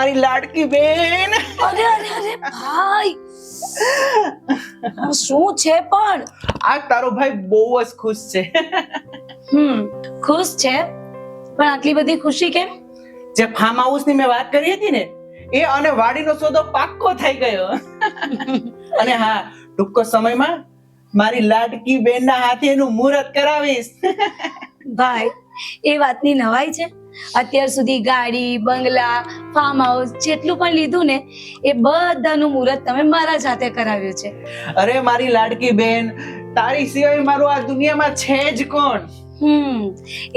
મારી લાડકી બેન. અરે અરે અરે ભાઈ, આ શું છે પણ? આ તારો ભાઈ બહુ જ ખુશ છે. ખુશ છે, પણ આટલી બધી ખુશી કેમ? જે ફાર્મ હાઉસ ની મેં વાત કરી હતી ને, એ અને વાડીનો સોદો પાક્કો થઈ ગયો. અને હા, ટૂંક સમયમાં મારી લાડકી બેનના હાથે એનું મુહૂર્ત કરાવીશ. ભાઈ, એ વાતની નવાઈ છે. અત્યાર સુધી ગાડી, બંગલા, ફાર્મ હાઉસ જેટલું પણ લીધું ને, એ બધાનું મુહૂર્ત તમે મારા જ હાથે કરાવ્યું છે. અરે મારી લાડકી બેન, તારી સિવાય મારું આ દુનિયામાં છે જ કોણ?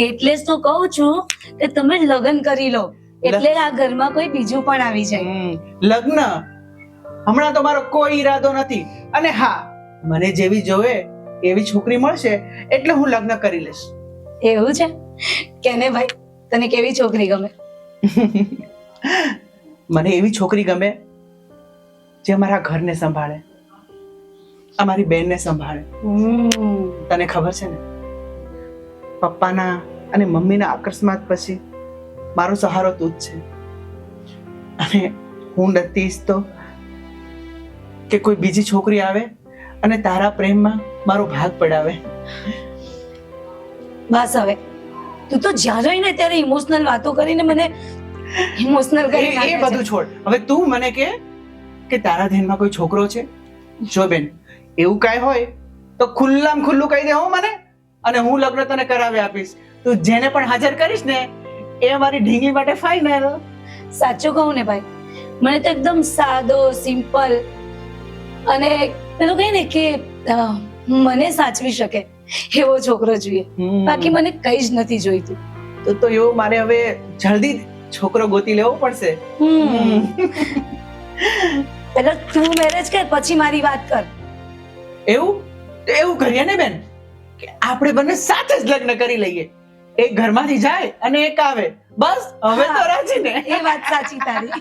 એટલે જ તો કહું છું કે તમે લગ્ન કરી લો, એટલે આ ઘરમાં કોઈ બીજું પણ આવી જાય. લગ્ન હમણાં તો મારો કોઈ ઈરાદો નથી. અને હા, મને જેવી જોવે એવી છોકરી મળશે એટલે હું લગ્ન કરી લઈશ. એવું છે? કેને ભાઈ, તને કેવી છોકરી ગમે? મને એવી છોકરી ગમે જે અમારા ઘરને સંભાળે, અમારી બેનને સંભાળે. તને ખબર છે ને, પપ્પાના અને મમ્મીના અકસ્માત પછી મારો સહારો તું જ છે. અને હું નથી ઈચ્છતો કે કોઈ બીજી છોકરી આવે અને તારા પ્રેમમાં મારો ભાગ પડાવે. બસ હવે, તું તો જ્યાં રહીને ત્યારે ઇમોશનલ વાતો કરીને મને ઇમોશનલ કરી નાખે છે. એ બધું છોડ. હવે તું મને કે તારા ધ્યાનમાં કોઈ છોકરો છે? જો બેન, એવું કાંઈ હોય તો ખુલ્લામ ખુલ્લું કહી દે હો મને, અને હું લગ્ન તને કરાવી આપીશ. તું જેને પણ હાજર કરીશ ને, એ મારી ઢીંગી માટે ફાઇનલ. સાચું કહું ને ભાઈ, મને તો એકદમ સાદો, સિમ્પલ અને પેલું કહે ને કે મને સાચવી શકે એવો છોકરો જોઈએ. બાકી મને કઈ જ નથી જોઈતું. તો એવું મારે હવે જલ્દી છોકરો ગોતી લેવો પડશે. પેલા તું મેરેજ કર, પછી મારી વાત કર. એવું કરીએ ને બેન, કે આપણે બંને સાથે જ લગ્ન કરી લઈએ. એક ઘરમાંથી જાય અને એક આવે. બસ હવે તો રાજી ને? એ વાત સાચી તારી.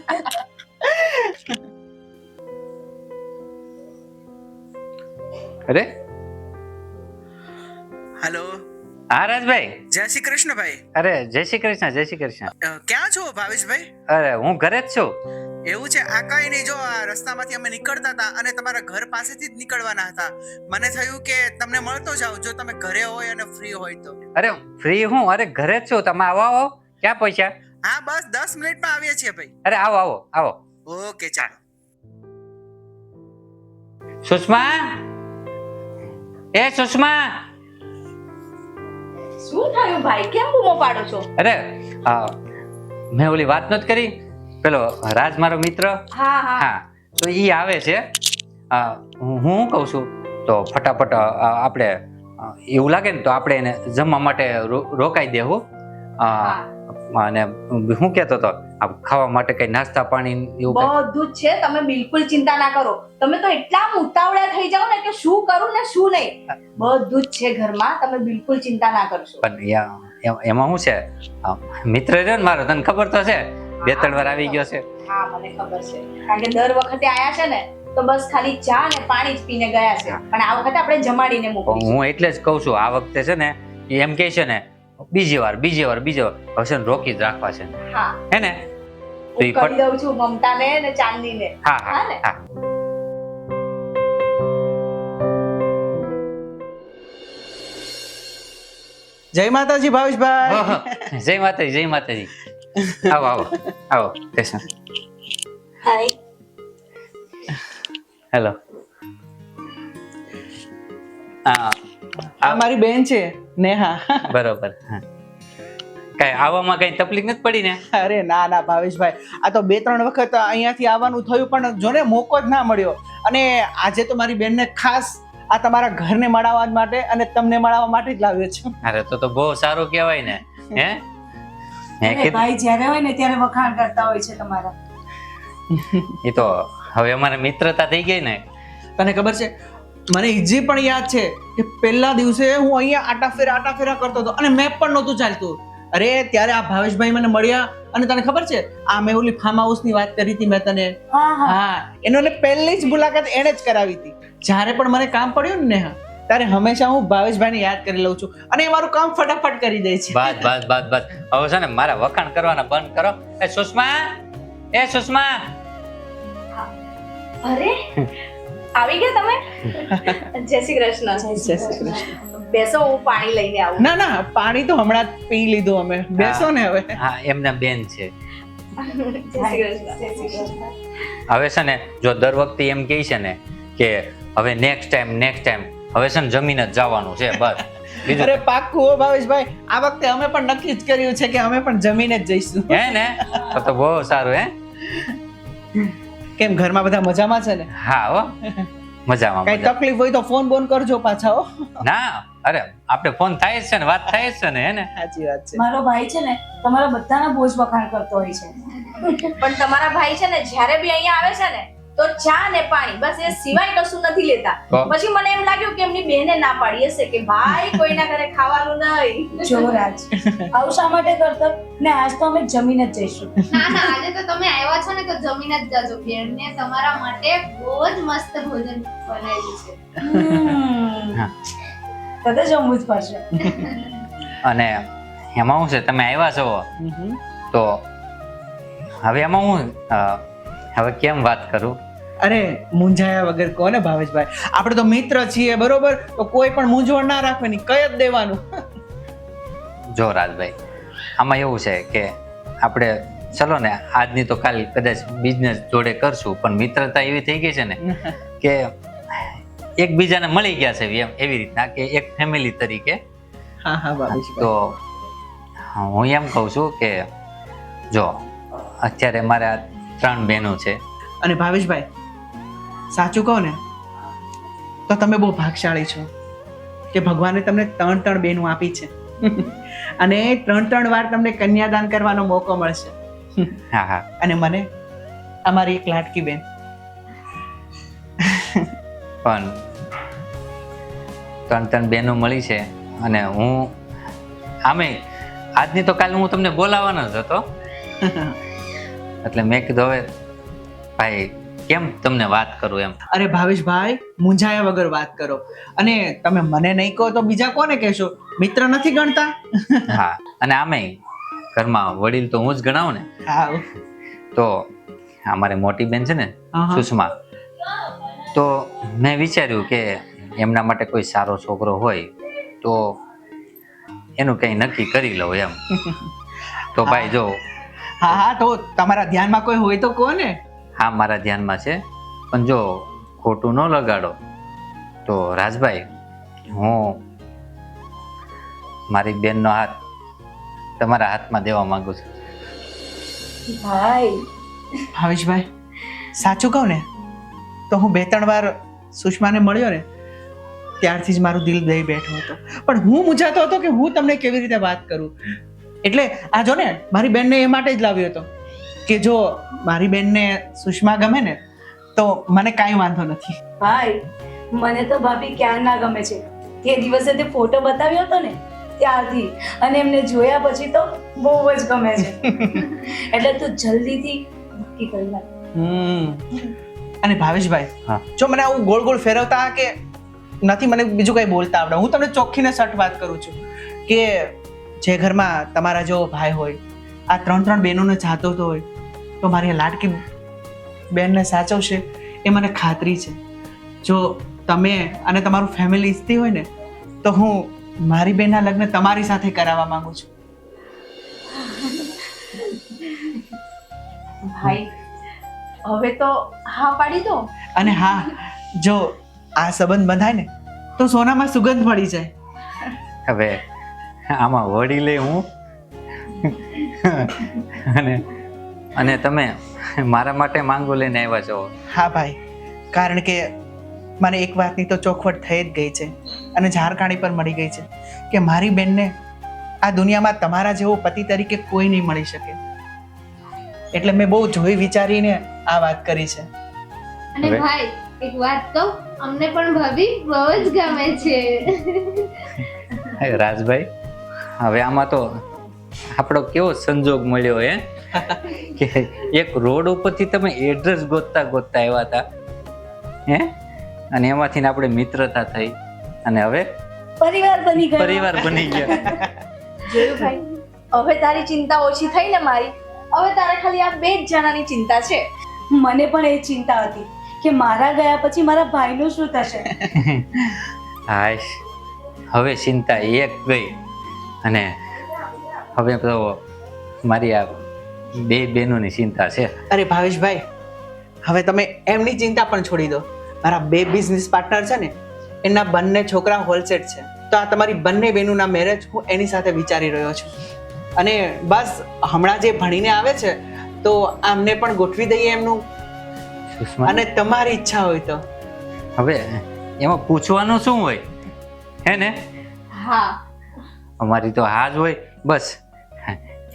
અરે હેલો. હા રાજભાઈ. જય શ્રી કૃષ્ણ ભાઈ. અરે જય શ્રી કૃષ્ણ, જય શ્રી કૃષ્ણ. ક્યાં છો ભાવેશભાઈ? અરે હું ઘરે જ છું. એવું છે? આ કઈ નહીં, જો આ રસ્તામાંથી અમે નીકળતા હતા અને તમારા ઘર પાસેથી જ નીકળવાના હતા. મને થયું કે તમને મળતો જાવ, જો તમે ઘરે હોય અને ફ્રી હોય તો. અરે ફ્રી હું, અરે ઘરે જ છું. તમે આવો આવો. ક્યાં પહોંચ્યા? હા બસ 10 મિનિટમાં આવીએ છીએ ભાઈ. અરે આવો આવો આવો. ઓકે ચાલો. સુષ્મા, એ સુષ્મા. શું થયું ભાઈ, કેમ બૂમો પાડો છો? અરે મેં ઓલી વાત નથી કરી, પેલો રાજ મારો મિત્ર. હા, તો ઈ આવે છે. હું કહું છું તો ફટાફટ આપણે એવું લાગે ને તો આપણે એને જમવા માટે રોકાઈ દેવું. અને હું કહેતો હતો, ખાવા માટે કઈ નાસ્તા પાણી એવું બધું જ છે. તમે બિલકુલ ચિંતા ના કરો. તમે તો એટલા ઉતાવળા થઈ જાવ ને કે શું કરું ને શું નહીં, બધું જ છે ઘરમાં. તમે બિલકુલ ચિંતા ના કરશો. પણ એમાં શું છે, મિત્ર રહ્યો ને મારો, તને ખબર તો છે, 2-3 વાર આવી ગયો છે. હા મને ખબર છે, કારણ કે દર વખતે આયા છે ને તો બસ ખાલી ચા ને પાણી જ પીને ગયા છે. પણ આ વખતે આપણે જમાડીને મોકલીશું. હું એટલે જ કહું છું, આ વખતે છે ને એમ કહે છે ને બીજી વાર હવે છે ને રોકી જ રાખવા છે. હા હે ને? તો હું કરી દઉં છું મમતાને ને ચાંદનીને. હા ને હા. જય માતાજી ભાવેશભાઈ. જય માતાજી, જય માતાજી. આવો આવો આવો. કૃષ્ણ. હાય. હેલો. આ મારી બેન છે નેહા. બરોબર. હા, કઈ આવવામાં કઈ તકલીફ નથી પડી ને? અરે ના ભાવેશભાઈ, આ તો 2-3 વખત અહીંયાથી આવવાનું થયું, પણ જોને મોકો જ ના મળ્યો. અને આજે તો મારી બેનને ખાસ આ તમારા ઘરને મળાવવા માટે અને તમને મળાવવા માટે જ લાવ્યો છું. અરે તો બહુ સારું કહેવાય ને. હે? ભાઈ જ્યારે હોય ને ત્યારે વખાણ કરતા હોય છે તમારા. એ તો હવે અમારે મિત્રતા થઈ ગઈ ને. તને ખબર છે, મને હજી પણ યાદ છે કે પહેલા દિવસે હું અહીંયા આટા ફેરા કરતો હતો અને મેપ પણ નહોતું ચાલતું. અરે ત્યારે આ ભાવેશભાઈ મને મળ્યા, અને તને ખબર છે, આ મેં ઓલી ફાર્મ હાઉસ ની વાત કરી હતી મેં તને. હા, એનો પહેલી જ મુલાકાત એને જ કરાવી હતી. જ્યારે પણ મને કામ પડ્યું ને નેહા, ત્યારે હંમેશા હું ભાવેશભાઈને યાદ કરી લઉં છું, અને એ મારું કામ ફટાફટ કરી દે છે. બસ હવે છે ને મારા વખાણ કરવાના બંધ કરો. એ સુષ્મા, એ સુષ્મા, અરે આવી ગયા તમે? જય શ્રી કૃષ્ણ. જય શ્રી કૃષ્ણ. બેસો, હું પાણી લઈને આવું. ના ના, પાણી તો હમણાં જ પી લીધું અમે. બેસો ને હવે. હા એમના બેન છે. જય શ્રી કૃષ્ણ. હવે છે ને જો દર વખતે એમ કહે છે ને કે હવે નેક્સ્ટ ટાઈમ હવે છે ને જમીન જ જવાનું છે બસ. બીજું અરે પાક્કું હો ભાવેશભાઈ, આ વખતે અમે પણ નક્કી જ કર્યું છે કે અમે પણ જમીને જ જઈશું. હે ને તો બહુ સારું. હે કેમ ઘરમાં બધા મજામાં છે ને? હા હો, મજામાં. કઈ તકલીફ હોય તો ફોન બોન કરજો પાછા હો. ના અરે આપણે ફોન થાય જ છે ને, વાત થાય જ છે ને. હે ને સાચી વાત છે. મારો ભાઈ છે ને તમારા બધાના બોજ વખાણ કરતો હોય છે. પણ તમારા ભાઈ છે ને જ્યારે બી અહીંયા આવે છે ને તો ચા ને પાણી બસ એ સિવાય કશું નથી લેતા. પછી મને એમ લાગ્યું કે એમની બહેને ના પાડી હશે કે ભાઈ કોઈના ઘરે ખાવાનું નહીં. જો રાજ, આવું શા માટે કરતો? ને આજ તો અમે જમીને જ જઈશું. ના ના, આજે તો તમે આવ્યા છો ને તો જમીને જ જાજો. બેનને તમારા માટે બહુ જ મસ્ત ભોજન બનાવ્યું છે. હા. તો જમવું જ પડશે. અને એમાં શું છે, તમે આવ્યા છો તો હવે એમાં હું હવે કેમ વાત કરું? અરે મૂંઝાયા વગર કોને ભાવેશભાઈ, આપણે તો મિત્ર છીએ બરોબર, તો કોઈ પણ મૂંઝવણ ના રાખવાની, કઈ જ દેવાનું. જો રાજભાઈ, આમાં એવું છે કે આપણે ચલો ને આજની તો કાલ કદાચ બિઝનેસ જોડે કરશું, પણ મિત્રતા એવી થઈ ગઈ છે ને કે એકબીજાને મળી ગયા છે એમ, એવી રીતના કે એક ફેમિલી તરીકે. હા હા ભાવેશભાઈ. તો હું એમ કહું છું કે જો અત્યારે મારા 3 બહેનો છે. અને ભાવેશભાઈ સાચું કહો ને તો તમે બહુ ભાગશાળી છો કે ભગવાને તમને 3 બહેનો આપી છે અને 3 વાર તમને કન્યાદાન કરવાનો મોકો મળશે. હા હા. અને મને અમારી એક લાડકી બેન. પણ 3 બહેનો મળી છે અને હું આમે આજની તો કાલે હું તમને બોલાવવાનો જ હતો. એટલે મેં કીધું હવે ભાઈ કેમ તમને વાત કરું એમ. અરે ભાવેશભાઈ, મૂંઝાયા વગર વાત કરો. અને તમે મને નહીં કહો તો બીજા કોને કહેશો? મિત્ર નથી ગણતા? હા, અને આમે ઘરમાં વડીલ તો હું જ ગણાવું ને. હા. તો અમારે મોટી બેન છે ને સુષ્મા, તો મેં વિચાર્યું કે એમના માટે કોઈ સારો છોકરો હોય તો એનું કંઈ નક્કી કરી લઉં એમ. તો ભાઈ જો. હા હા, તો તમારા ધ્યાનમાં કોઈ હોય તો કહો ને. હા મારા ધ્યાનમાં છે, પણ જો ખોટું ન લગાડો તો રાજભાઈ, હું મારી બેનનો હાથ તમારા હાથમાં દેવા માંગુ છું. ભાઈ ભાવેશભાઈ સાચું કહું ને તો હું 2-3 વાર સુષ્માને મળ્યો ને ત્યારથી જ મારું દિલ દઈ બેઠો હતો, પણ હું મૂંઝાતો હતો કે હું તમને કેવી રીતે વાત કરું. એટલે આ જો ને મારી બેનને એ માટે જ લાવ્યો હતો કે જો મારી બેનને સુષ્મા ગમે ને તો મને કાંઈ વાંધો નથી. ભાઈ, મને તો ભાભી ક્યાં ના ગમે છે. તે દિવસે તે ફોટો બતાવ્યો હતો ને ત્યારથી, અને એમને જોયા પછી તો બહુ જ ગમે છે. એટલે તું જલ્દીથી નક્કી કરી નાખ. અને ભાવેશભાઈ, હા. જો મને આવું ગોળ ગોળ ફેરવતા કે નથી મને બીજું કંઈ બોલતા આવડે, હું તમને ચોખ્ખીને સટ વાત કરું છું કે જે ઘરમાં તમારા જેવો ભાઈ હોય, આ 3 બહેનોને ચાહતો હોય તો મારી લાડકી બેનને સાચવશે એ મને ખાતરી છે. જો તમે અને તમારું ફેમિલી ઈચ્છતી હોય ને તો હું મારી બેનના લગ્ન તમારી સાથે કરાવવા માંગુ છું. ભાઈ હવે તો હા પાડી દો. અને હા, જો આ સંબંધ બંધાય ને તો સોનામાં સુગંધ મળી જાય. હવે આમાં વડીલે હું અને તમે મારા માટે માંગો લઈને આવ્યા છો. હા ભાઈ, કારણ કે મને એક વાતની તો ચોખવટ થઈ જ ગઈ છે અને ઝારકાણી પર મળી ગઈ છે કે મારી બેનને આ દુનિયામાં તમારા જેવો પતિ તરીકે કોઈ નહીં મળી શકે. એટલે મેં બહુ જોઈ વિચારીને આ વાત કરી છે. અને ભાઈ એક વાત કહું, અમને પણ ભાભી બહુ જ ગમે છે. રાજભાઈ, હવે આમાં તો આપણો કેવો સંજોગ મળ્યો હે કે એક રોડ ઉપરથી તમે એડ્રેસ ગોતતા આવ્યા હતા હે, અને એમાંથી આપણે મિત્રતા થઈ અને હવે પરિવાર બની ગયો. પરિવાર બની ગયા. જોયું ભાઈ, હવે તારી ચિંતા ઓછી થઈ ને મારી. હવે તારે ખાલી આ 2 જ જણાની ચિંતા છે. મને પણ એ ચિંતા હતી કે મારા ગયા પછી મારા ભાઈનું શું થશે. હાશ, હવે ચિંતા એક ગઈ અને હવે તો મારી આ 2 બહેનોની ચિંતા છે. અરે ભાવેશભાઈ, હવે તમે એમની ચિંતા પણ છોડી દો. મારા 2 બિઝનેસ પાર્ટનર છે ને, એના બંને છોકરા હોલસેટ છે. તો આ તમારી બંને બહેનોના મેરેજ હું એની સાથે વિચારી રહ્યો છું. અને બસ હમણાં જે ભણીને આવે છે તો આમને પણ ગોઠવી દઈએ એમનું. સુષ્મા, અને તમારી ઈચ્છા હોય તો. હવે એમાં પૂછવાનું શું હોય, હે ને? હા, અમારી તો હા જ હોય. બસ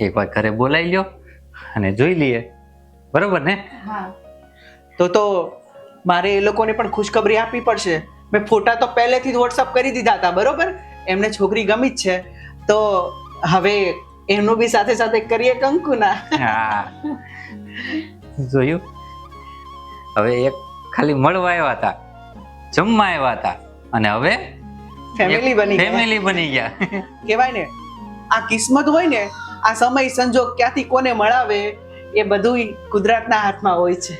એક વાર ઘરે બોલાવી લ્યો અને જોઈ લઈએ, બરોબર ને? હા. તો મારે એ લોકોને પણ ખુશખબરી આપવી પડશે. મેં ફોટા તો પહેલેથી જ વોટ્સઅપ કરી દીધા હતા, બરોબર? એમને છોકરી ગમી જ છે, તો હવે એમનું બી સાથે સાથે કરીએ કંકુના. હા, જોયું? હવે એક ખાલી મળવા આવ્યા હતા, જમવા આવ્યા હતા, અને હવે ફેમિલી બની ગયા. કહેવાય ને, આ કિસ્મત હોય ને, આ સમય સંજોગ ક્યાંથી કોને મળાવે એ બધું કુદરતના હાથમાં હોય છે.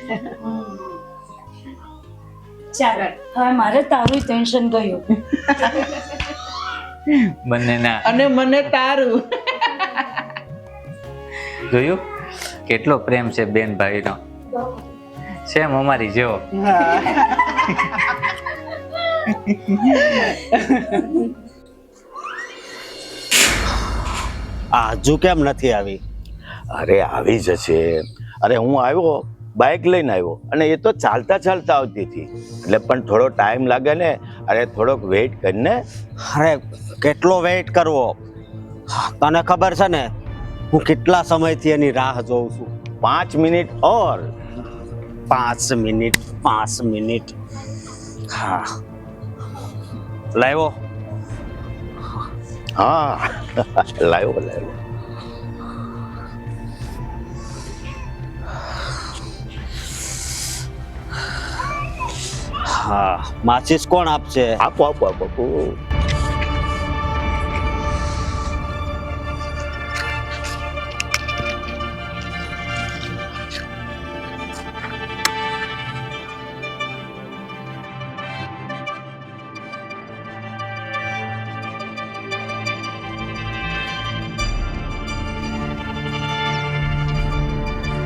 ચાલ, હવે મારે તારું ટેન્શન ગયું. બંનેના. અને મને તારું. જોયું કેટલો પ્રેમ છે બેન ભાઈનો, સેમ અમારી જેવો. હજુ કેમ નથી આવી? અરે આવી જશે. અરે હું આવ્યો, બાઇક લઈને આવ્યો, અને એ તો ચાલતા ચાલતા આવતી હતી, એટલે પણ થોડો ટાઈમ લાગે ને. અરે થોડોક વેઇટ કરીને. અરે કેટલો વેઇટ કરવો? તને ખબર છે ને હું કેટલા સમયથી એની રાહ જોઉં છું. 5 મિનિટ ઓર. 5 મિનિટ. હા, લાવ્યો. હા લાવ્યો. હા, માચીસ કોણ આપશે? આપો.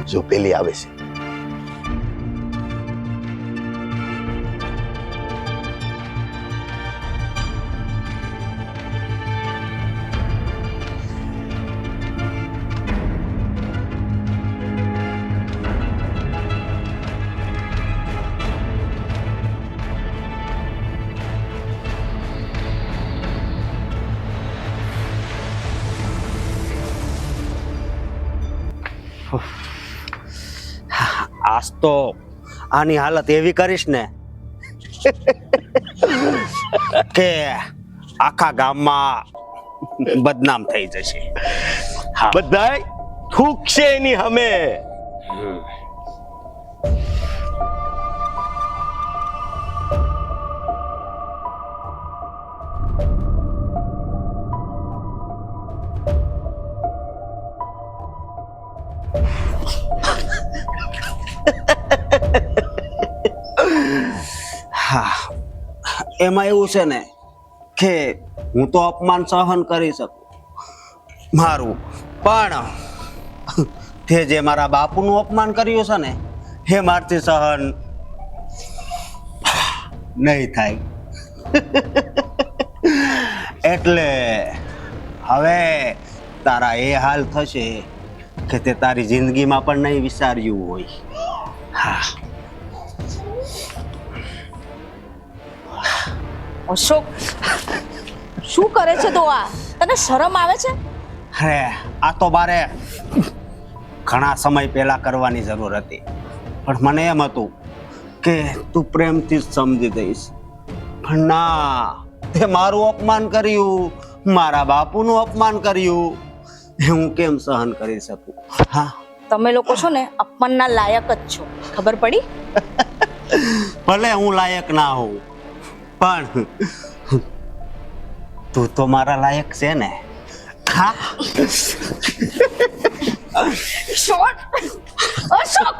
જો પેલી આવે છે. આજ તો આની હાલત એવી કરીશ ને કે આખા ગામમાં બદનામ થઈ જશે. બધાય થૂકશે એની સામે. હા, એમાં એવું છે ને કે હું તો અપમાન સહન કરી શકું મારું, પણ તે જે મારા બાપુનું અપમાન કર્યું છે ને એ મારથી સહન નહીં થાય. એટલે હવે તારા એ હાલ થશે કે તે તારી જિંદગીમાં પણ નહીં વિચાર્યું હોય. હા, અશોક, શું કરે છે તું? આ તને શરમ આવે છે? અરે આ તો મારે ઘણા સમય પહેલા કરવાની જરૂર હતી, પણ મને એમ હતું કે તું પ્રેમથી જ સમજી દઈશ, પણ ના, તે મારું અપમાન કર્યું, મારા બાપુનું અપમાન કર્યું, એ હું કેમ સહન કરી શકું? હા, તમે લોકો છો ને અપમાનના લાયક જ છો, ખબર પડી? ભલે હું લાયક ના હોઉં, પણ તું તો મારા લાયક છે ને. હા. શોટ અશોક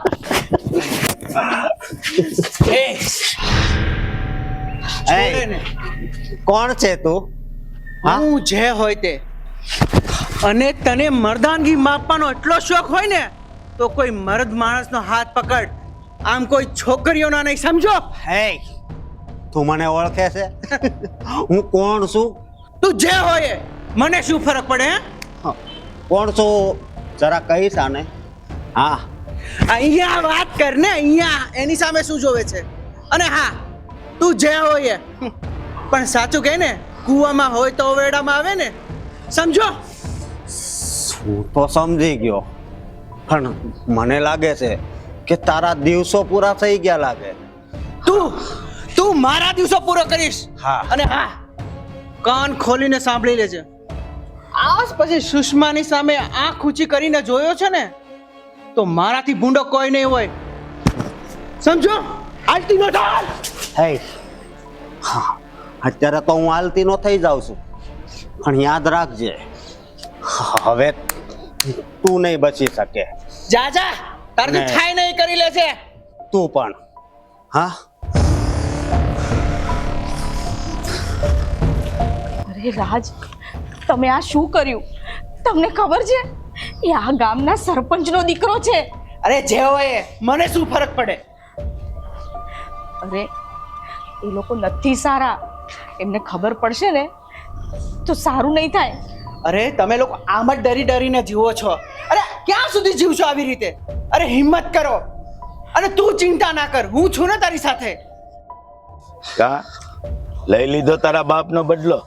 છોડે ને. કોણ છે તું? હા? હું જે હોય તે. અને તને મર્દાનગી માપવાનો એટલો શોખ હોય ને તો કોઈ મર્દ માણસનો હાથ પકડ, આમ કોઈ છોકરીઓના નહીં, સમજો? હે, તું મને ઓળખે છે? હું કોણ છું? તું જે હોય એ, મને શું ફરક પડે? હે? કોણ છું જરા કહીશ આને. હા, અહીંયા વાત કર ને, અહીંયા એની સામે શું જોવે છે? અને હા, તું જે હોય એ, પણ સાચું કહે ને, કૂવામાં હોય તો વેડામાં આવે ને, સમજો? હું તો સમજી ગયો, પણ મને લાગે છે કે તારા દિવસો પૂરા થઈ ગયા લાગે. તું મારા દિવસો પૂરો કરીશ. હા. અને હા, કાન ખોલીને સાંભળી લેજે. આજ પછી સુષ્માની સામે આંખ ઊંચી કરીને જોયો છે ને તો મારાથી ભૂંડો કોઈ નહીં હોય, સમજો? આલતી નો ઢાલ. હે, હા, અત્યારે તો હું હાલતી નો થઈ જાઉં છું, પણ યાદ રાખજે, હવે તું નહીં બચી શકે. જા જા, તારથી ને. થાય નહીં કરી લેજે. તું પણ. હા, અરે રાજ, તમે આ શું કર્યું? તમને ખબર છે એ આ ગામના સરપંચનો દીકરો છે. અરે જે હોય એ, મને શું ફરક પડે? અરે એ લોકો નથી સારા, એમને ખબર પડશે ને તો સારું નહીં થાય. અરે તમે લોકો આમ જ ડરી ડરીને જીવો છો. અરે ક્યાં સુધી જીવશો આવી રીતે? અરે હિંમત કરો, અને તું ચિંતા ના કર, હું છું ને તારી સાથે. કા લઈ લીધો તારા બાપનો બદલો?